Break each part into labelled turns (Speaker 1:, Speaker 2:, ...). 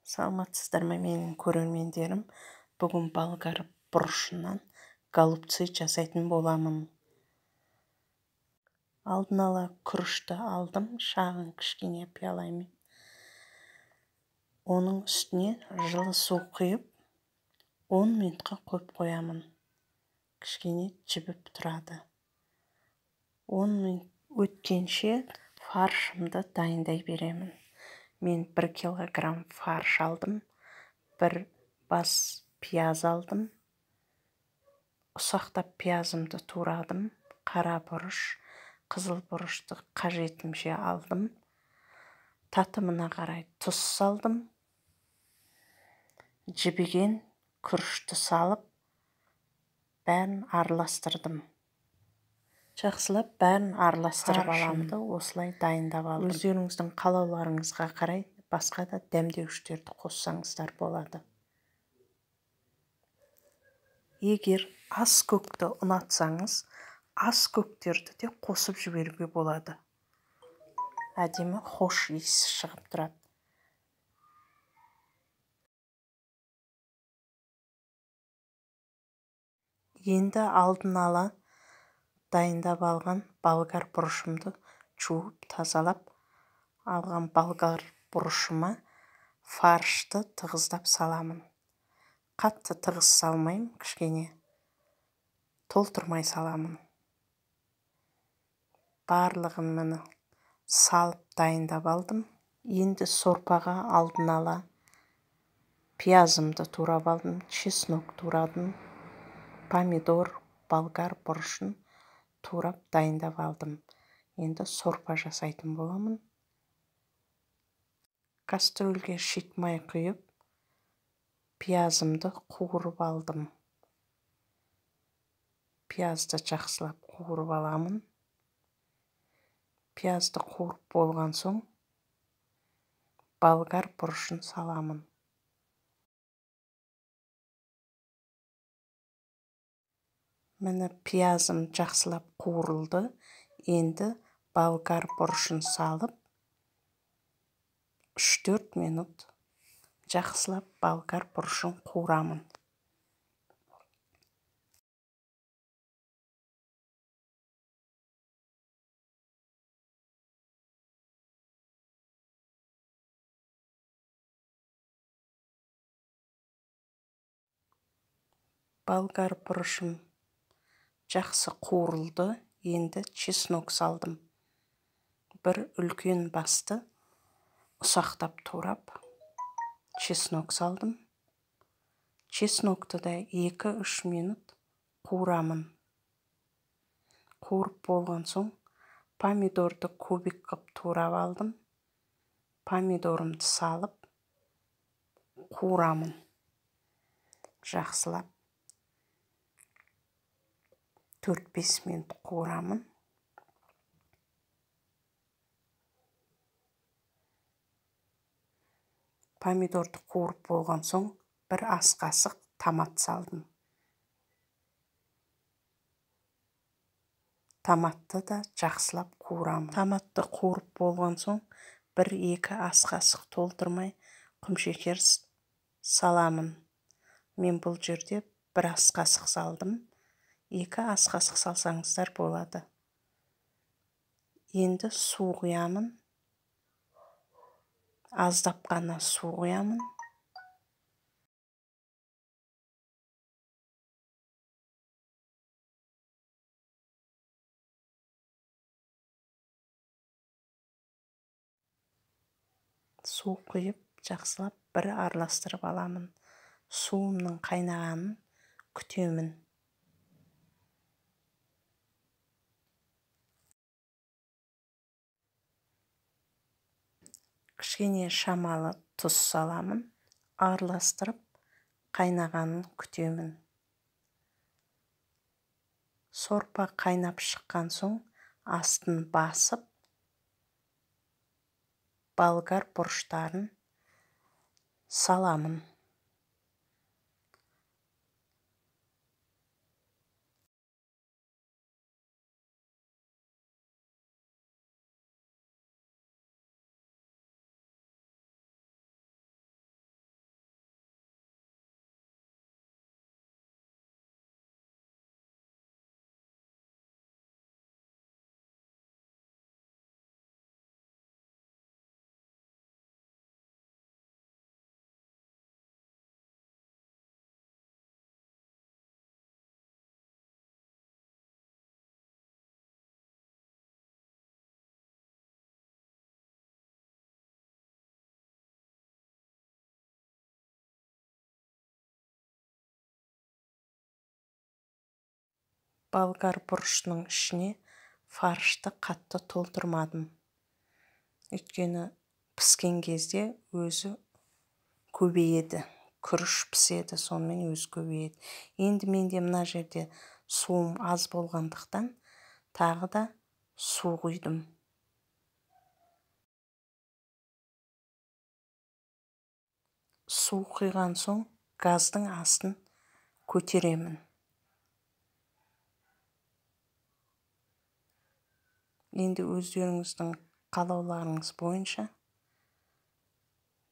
Speaker 1: Саламатсыздар ма менің көрермендерім? Бүгін болгар бұрышынан голубцы жасайтын боламын. Алдын ала күрішті алдым, шағын кішкене пиаламен. Оның үстіне жылы су құйып, 10 минутқа қойып қоямын. Кішкене жібіп тұрады. 10 минут өткенше фаршымды дайындай беремін. Мен 1 килограмм фарш алдым, 1 бас пияз алдым. Ұсақтап пиязымды турадым. Қара бұрыш, қызыл бұрышты қажетімше алдым. Татымына қарай тұз салдым. Жібіген күрішті салып, бәрін араластырдым. Жақсылап бәрін араластырып аламын. Осылай дайындап алдым. Өздеріңіздің қалауларыңызға қарай басқа да дәмдеуіштерді қоссаңыздар болады. Егер ас көкті ұнатсаңыз, ас көктерді де қосып жіберуге болады. Әдемі хош иісі шығып тұрады. Енді алдын ала дайындап алған болгар бұрышымды жуып тазалап алған болгар бұрышыма фаршты тығыздап саламын. Қатты тығыз салмайым, кішкене толтырмай саламын. Барлығын міне салып дайындап алдым. Енді сорпаға алдын ала пиязымды турап алдым, чеснок турадым, помидор, болгар бұрышын турап дайындап алдым. Енді сорпа жасайтын боламын. Кастрөлге шитмай құйып, пиязымды қуырып алдым. Пиязды жақсылап қуырып аламын. Пиязды қуырып болған соң, болгар бұрышын саламын. Міне пиязым жақсылап қуырылды. Енді болгар бұрышын салып, 3-4 минут жақсылап болгар бұрышын қуырамын. Болгар бұрышым жақсы қуырылды. Енді чеснок салдым. 1 үлкен басты ұсақтап турап, чеснок салдым. Чеснокты да 2-3 минут қуырамын. Қуырып болған соң, помидорды кубик қып турап алдым. Помидорымды салып, қуырамын. Жақсылап 4-5 минут қуырамын. Помидорды қуырып болған соң, 1 ас қасық томат салдым. Томатты да жақсылап қуырамын. Томатты қуырып болған соң, 1-2 ас қасық толтырмай құмшекер саламын. Мен бұл жерде 1 ас қасық салдым. 2 ас қасық салсаңыздар болады. Енді су құямын. Аздап қана су құямын. Су құйып, жақсылап бір араластырып аламын. Суымның қайнағанын күтемін. Кішкене шамалы тұз саламын. Араластырып, қайнағанын күтемін. Сорпа қайнап шыққан соң, астын басып, болгар бұрыштарын саламын. болгар бұрышының ішіне фаршты қатты толтырмадым. Өйткені піскен кезде өзі көбейеді. Күріш піседі, сонымен өзі көбейеді. Енді менде мына жерде суым аз болғандықтан тағы да су құйдым. Су құйған соң газдың астын көтеремін. Енді өздеріңіздің қалауларыңыз бойынша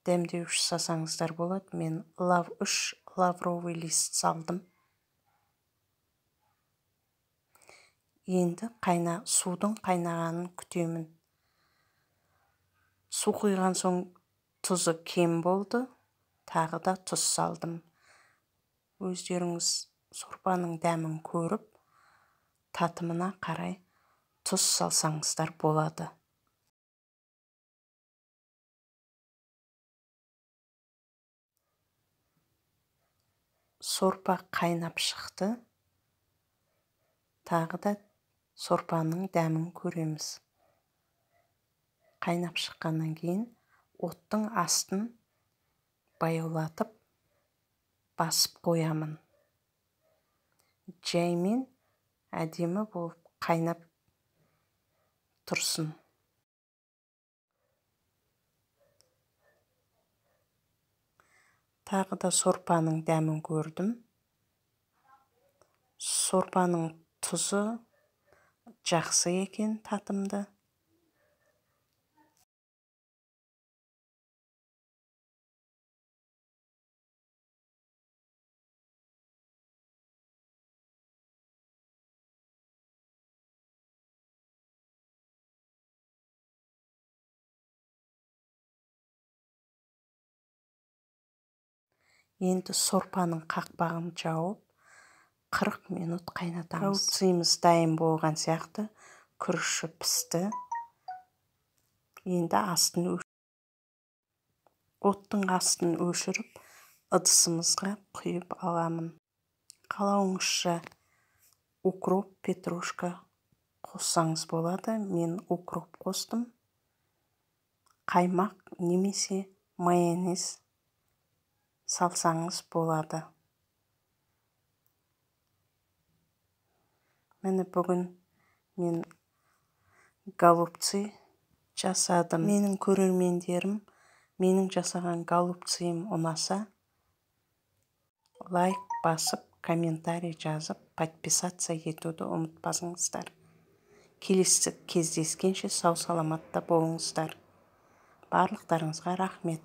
Speaker 1: дәмдеуіш жасаңыздар болады. Мен 3 лавровый лист салдым. Енді судың қайнағанын күтемін. Су құйған соң тұзы кем болды. Тағы да тұз салдым. Өздеріңіз сорпаның дәмін көріп, татымына қарай тұз салсаңыздар болады. Сорпа қайнап шықты. Тағы да сорпаның дәмін көреміз. Қайнап шыққаннан кейін оттың астын баяулатып басып қоямын. Жаймен әдемі болып қайнап тұрсын. Тағы да сорпаның дәмін көрдім. Сорпаның тұзы жақсы екен, татымды. Енді сорпаның қақпағын жауып, 40 минут қайнатамыз. Голубцыйымыз дайын болған сияқты, күріші пісті. Енді оттың астын өшіріп, ыдысымызға құйып аламын. Қалауыңызша укроп, петрушка қоссаңыз болады. Мен укроп қостым. Қаймақ немесе майонез салсаңыз болады. Мені бүгін мен голубцы жасадым. Менің көрермендерім менің жасаған голубцыйым ұнаса, лайк басып, комментарий жазып, подписаться етуді ұмытпасыңыздар. Келесі кездескенше сау саламатта болыңыздар. Барлықтарыңызға рахмет.